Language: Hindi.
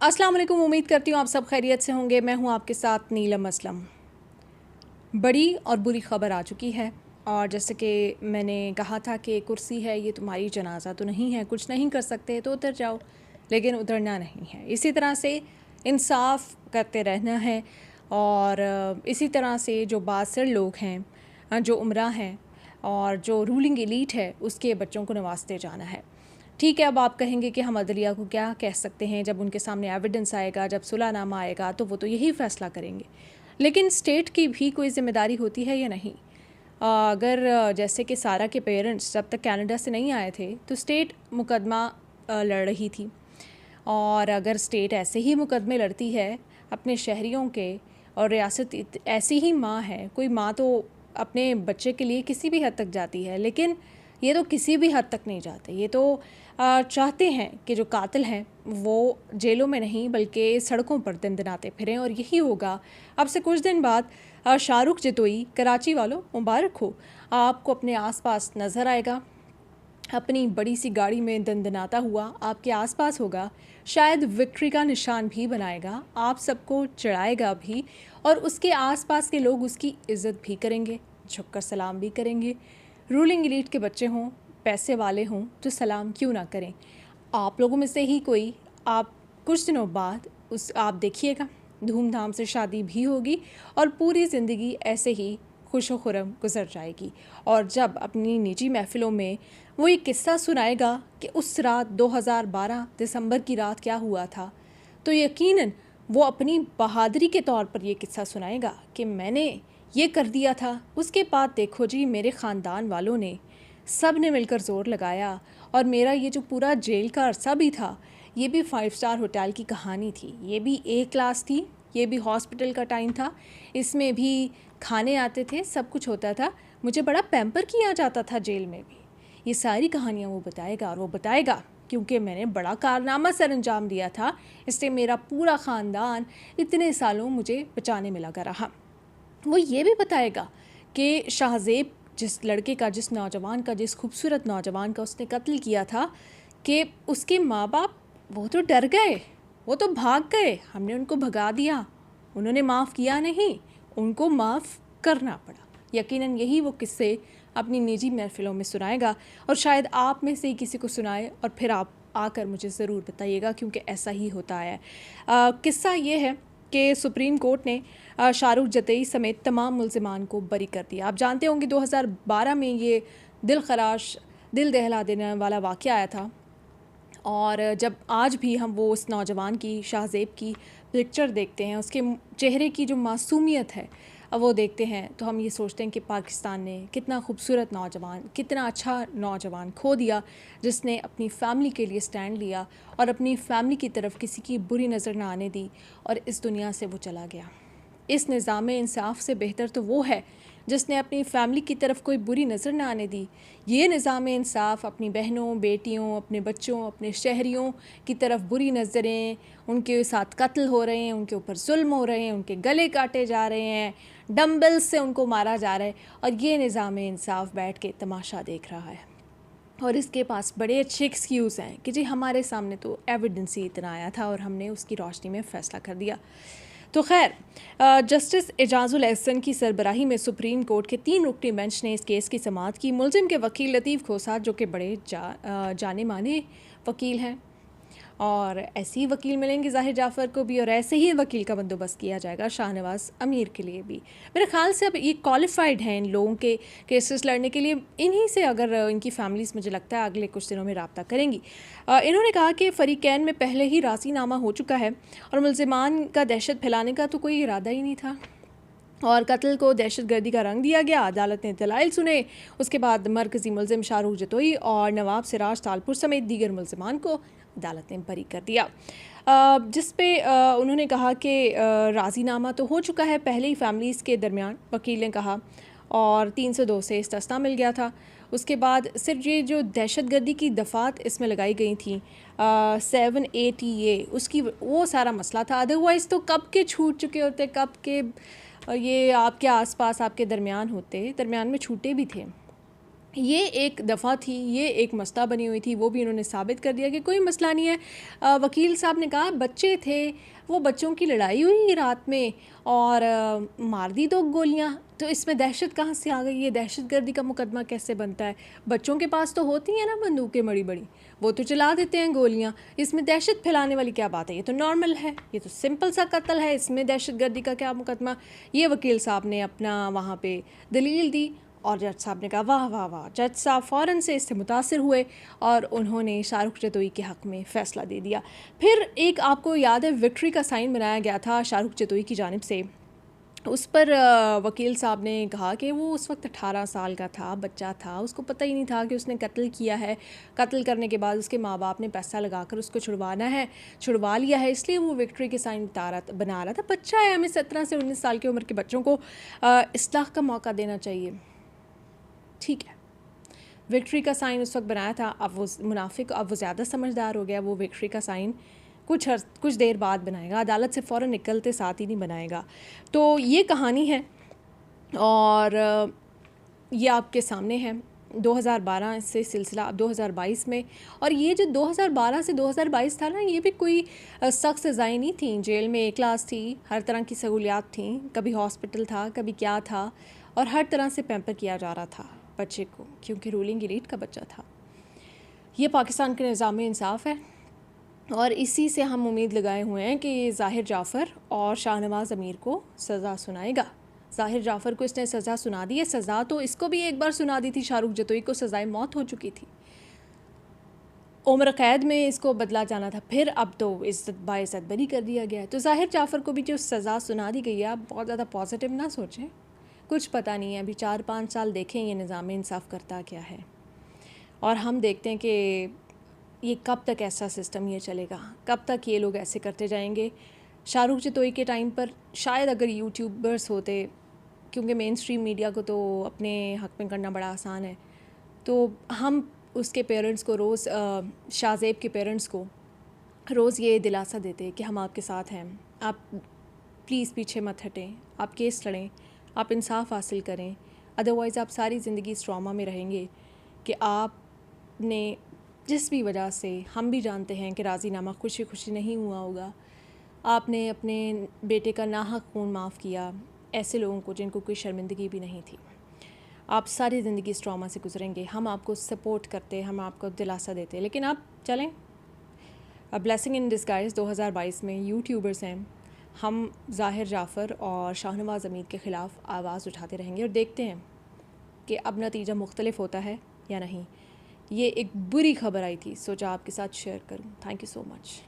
अस्सलाम वालेकुम। उम्मीद करती हूँ आप सब खैरियत से होंगे। मैं हूँ आपके साथ नीलम असलम। बड़ी और बुरी ख़बर आ चुकी है और जैसे कि मैंने कहा था कि कुर्सी है ये तुम्हारी जनाजा तो नहीं है, कुछ नहीं कर सकते तो उतर जाओ, लेकिन उतरना नहीं है। इसी तरह से इंसाफ करते रहना है और इसी तरह से जो बासर लोग हैं, जो उमरा हैं और जो रूलिंग एलीट है उसके बच्चों को नवाजते जाना है। ठीक है, अब आप कहेंगे कि हम अदलिया को क्या कह सकते हैं, जब उनके सामने एविडेंस आएगा, जब सुलहनामा आएगा तो वो तो यही फ़ैसला करेंगे। लेकिन स्टेट की भी कोई ज़िम्मेदारी होती है या नहीं? अगर जैसे कि सारा के पेरेंट्स जब तक कनाडा से नहीं आए थे तो स्टेट मुकदमा लड़ रही थी, और अगर स्टेट ऐसे ही मुकदमे लड़ती है अपने शहरियों के, और रियासत ऐसी ही माँ है, कोई माँ तो अपने बच्चे के लिए किसी भी हद तक जाती है, लेकिन ये तो किसी भी हद तक नहीं जाते। ये तो चाहते हैं कि जो कातिल हैं वो जेलों में नहीं बल्कि सड़कों पर दंदनाते फिरें। और यही होगा अब से कुछ दिन बाद। शाहरुख जतोई, कराची वालों मुबारक हो, आपको अपने आसपास नज़र आएगा, अपनी बड़ी सी गाड़ी में दंदनाता हुआ आपके आसपास होगा, शायद विक्ट्री का निशान भी बनाएगा, आप सबको चढ़ाएगा भी, और उसके आसपास के लोग उसकी इज़्ज़त भी करेंगे, झुककर सलाम भी करेंगे। रूलिंग एलीट के बच्चे हों, पैसे वाले हों, तो सलाम क्यों ना करें। आप लोगों में से ही कोई, आप कुछ दिनों बाद आप देखिएगा धूमधाम से शादी भी होगी और पूरी ज़िंदगी ऐसे ही खुशो खुरम गुजर जाएगी। और जब अपनी निजी महफ़िलों में वो ये किस्सा सुनाएगा कि उस रात 2012 दिसंबर की रात क्या हुआ था, तो यकीनन वो अपनी बहादुरी के तौर पर ये किस्सा सुनाएगा कि मैंने ये कर दिया था। उसके बाद देखो जी, मेरे ख़ानदान वालों ने, सब ने मिलकर ज़ोर लगाया, और मेरा ये जो पूरा जेल का अरसा भी था, ये भी 5 स्टार होटल की कहानी थी, ये भी ए क्लास थी, ये भी हॉस्पिटल का टाइम था, इसमें भी खाने आते थे, सब कुछ होता था, मुझे बड़ा पैम्पर किया जाता था जेल में भी। ये सारी कहानियाँ वो बताएगा, और वो बताएगा क्योंकि मैंने बड़ा कारनामा सर अंजाम दिया था, इसलिए मेरा पूरा ख़ानदान इतने सालों मुझे बचाने में लगा रहा। वो ये भी बताएगा कि शाहज़ेब, जिस लड़के का, जिस नौजवान का, जिस खूबसूरत नौजवान का उसने कत्ल किया था, कि उसके माँ बाप वो तो डर गए, वो तो भाग गए, हमने उनको भगा दिया, उन्होंने माफ़ किया नहीं, उनको माफ़ करना पड़ा। यकीनन यही वो किस्से अपनी निजी महफ़िलों में सुनाएगा, और शायद आप में से ही किसी को सुनाए, और फिर आप आकर मुझे ज़रूर बताइएगा, क्योंकि ऐसा ही होता है। किस्सा ये है कि सुप्रीम कोर्ट ने शाहरुख जतई समेत तमाम मुल्ज़िमान को बरी कर दिया। आप जानते होंगे 2012 में ये दिल खराश, दिल दहला देने वाला वाक़या आया था, और जब आज भी हम वो उस नौजवान की, शाहज़ेब की पिक्चर देखते हैं, उसके चेहरे की जो मासूमियत है वो देखते हैं, तो हम ये सोचते हैं कि पाकिस्तान ने कितना खूबसूरत नौजवान, कितना अच्छा नौजवान खो दिया, जिसने अपनी फ़ैमिली के लिए स्टैंड लिया और अपनी फ़ैमिली की तरफ किसी की बुरी नज़र ना आने दी, और इस दुनिया से वो चला गया। इस निज़ाम इंसाफ से बेहतर तो वो है जिसने अपनी फ़ैमिली की तरफ कोई बुरी नज़र ना आने दी। ये निज़ाम इंसाफ अपनी बहनों, बेटियों, अपने बच्चों, अपने शहरियों की तरफ बुरी नज़रें, उनके साथ कत्ल हो रहे हैं, उनके ऊपर जुल्म हो रहे हैं, उनके गले काटे जा रहे हैं, डंबल से उनको मारा जा रहा है, और ये निज़ाम इंसाफ बैठ के तमाशा देख रहा है। और इसके पास बड़े अच्छे एक्सक्यूज़ हैं कि जी हमारे सामने तो एविडेंस ही इतना आया था और हमने उसकी रोशनी में फ़ैसला कर दिया। तो खैर, जस्टिस एजाजुल एहसन की सरबराही में सुप्रीम कोर्ट के 3 रुकनी बेंच ने इस केस की समाअत की। मुलजिम के वकील लतीफ़ खोसा, जो कि बड़े जाने माने वकील हैं, और ऐसे ही वकील मिलेंगे ज़ाहिर जाफ़र को भी, और ऐसे ही वकील का बंदोबस्त किया जाएगा शाहनवाज़ अमीर के लिए भी। मेरे ख़्याल से अब ये क्वालिफ़ाइड हैं इन लोगों के केसेस लड़ने के लिए। इन्हीं से अगर इनकी फ़ैमिलीज़, मुझे लगता है, अगले कुछ दिनों में रब्ता करेंगी। इन्होंने कहा कि फ़रीक़ैन में पहले ही राज़ीनामा हो चुका है, और मुल्ज़िमान का दहशत फैलाने का तो कोई इरादा ही नहीं था, और कत्ल को दहशतगर्दी का रंग दिया गया। अदालत ने दलाइल सुने, उसके बाद मरकज़ी मुलजिम शाहरुख जतोई और नवाब सिराज तालपुर समेत दीगर मुल्ज़िमान को अदालत ने बरी कर दिया, जिस पे उन्होंने कहा कि राज़ीनामा तो हो चुका है पहले ही फैमिलीज़ के दरमियान, वकील ने कहा, और 302 से इस्तिस्ना मिल गया था। उसके बाद सिर्फ ये जो दहशतगर्दी की दफ़ात इसमें लगाई गई थी 7ATA, उसकी वो सारा मसला था, अदरवाइज़ तो कब के छूट चुके होते, कब के ये आपके आसपास, आपके दरमियान होते, दरमियान में छूटे भी थे। ये एक दफ़ा थी, ये एक मसला बनी हुई थी, वो भी उन्होंने साबित कर दिया कि कोई मसला नहीं है। वकील साहब ने कहा बच्चे थे, वो बच्चों की लड़ाई हुई रात में और मार दी 2 गोलियाँ, तो इसमें दहशत कहाँ से आ गई? ये दहशतगर्दी का मुकदमा कैसे बनता है? बच्चों के पास तो होती हैं ना बंदूकें बड़ी-बड़ी, वो तो चला देते हैं गोलियाँ, इसमें दहशत फैलाने वाली क्या बात है? ये तो नॉर्मल है, ये तो सिंपल सा कत्ल है, इसमें दहशतगर्दी का क्या मुकदमा? ये वकील साहब ने अपना वहाँ पे दलील दी और जज साहब ने कहा वाह वाह वाह। जज साहब फ़ौरन से इससे मुतासिर हुए और उन्होंने शाहरुख जतोई के हक़ में फ़ैसला दे दिया। फिर एक आपको याद है विक्ट्री का साइन बनाया गया था शाहरुख जतोई की जानिब से, उस पर वकील साहब ने कहा कि वो उस वक्त 18 साल का था, बच्चा था, उसको पता ही नहीं था कि उसने कत्ल किया है। कत्ल करने के बाद उसके माँ बाप ने पैसा लगाकर उसको छुड़वा लिया है, इसलिए वो विक्ट्री के साइन बना रहा था। बच्चा है, हमें 17 से 19 साल की उम्र के बच्चों को इस्लाह का मौका देना चाहिए। ठीक है, विक्ट्री का साइन उस वक्त बनाया था, अब वो मुनाफिक, अब वो ज़्यादा समझदार हो गया, वो विक्ट्री का साइन कुछ देर बाद बनाएगा, अदालत से फ़ौरन निकलते साथ ही नहीं बनाएगा। तो ये कहानी है और ये आपके सामने है 2012 से सिलसिला अब 2022 में। और ये जो 2012 से 2022 था ना, ये भी कोई सख्त सज़ाएँ नहीं थी। जेल में एक क्लास थी, हर तरह की सहूलियात थी, कभी हॉस्पिटल था, कभी क्या था, और हर तरह से पैम्पर किया जा रहा था बच्चे को, क्योंकि रूलिंग एलीट का बच्चा था। ये पाकिस्तान के निज़ाम इंसाफ़ है और इसी से हम उम्मीद लगाए हुए हैं कि ज़ाहिर जाफ़र और शाहनवाज़ अमीर को सज़ा सुनाएगा। ज़ाहिर जाफ़र को इसने सज़ा सुना दी है, सज़ा तो इसको भी एक बार सुना दी थी, शाहरुख जतोई को सज़ाए मौत हो चुकी थी, उम्र कैद में इसको बदला जाना था, फिर अब तो इज़्ज़त बाइज़्ज़त बरी कर दिया गया है। तो ज़ाहिर जाफ़र को भी जो सज़ा सुना दी गई है, आप बहुत ज़्यादा पॉजिटिव ना सोचें, कुछ पता नहीं है, अभी 4-5 साल देखें ये निज़ाम इंसाफ़ करता क्या है, और हम देखते हैं कि ये कब तक ऐसा सिस्टम ये चलेगा, कब तक ये लोग ऐसे करते जाएंगे। शाहरुख जतोई के टाइम पर शायद अगर यूट्यूबर्स होते, क्योंकि मेन स्ट्रीम मीडिया को तो अपने हक़ में करना बड़ा आसान है, तो हम उसके पेरेंट्स को रोज़ शाहज़ेब के पेरेंट्स को रोज़ ये दिलासा देते कि हम आपके साथ हैं, आप प्लीज़ पीछे मत हटें, आप केस लड़ें, आप इंसाफ हासिल करें, अदरवाइज़ आप सारी ज़िंदगी इस ट्रॉमा में रहेंगे कि आपने जिस भी वजह से, हम भी जानते हैं कि राज़ीनामा खुशी खुशी नहीं हुआ होगा, आपने अपने बेटे का नाहक खून माफ़ किया, ऐसे लोगों को जिनको कोई शर्मिंदगी भी नहीं थी, आप सारी ज़िंदगी इस ट्रॉमा से गुजरेंगे। हम आपको सपोर्ट करते, हम आपको दिलासा देते, लेकिन आप चलें। अब ब्लेसिंग इन डिस्गाइज़ 2022 में यूट्यूबर्स हैं, हम ज़ाहिर जाफ़र और शाहनवाज़ अमीर के ख़िलाफ़ आवाज़ उठाते रहेंगे और देखते हैं कि अब नतीजा मुख्तलिफ होता है या नहीं। ये एक बुरी खबर आई थी, सोचा आपके साथ शेयर करूं। Thank you so much.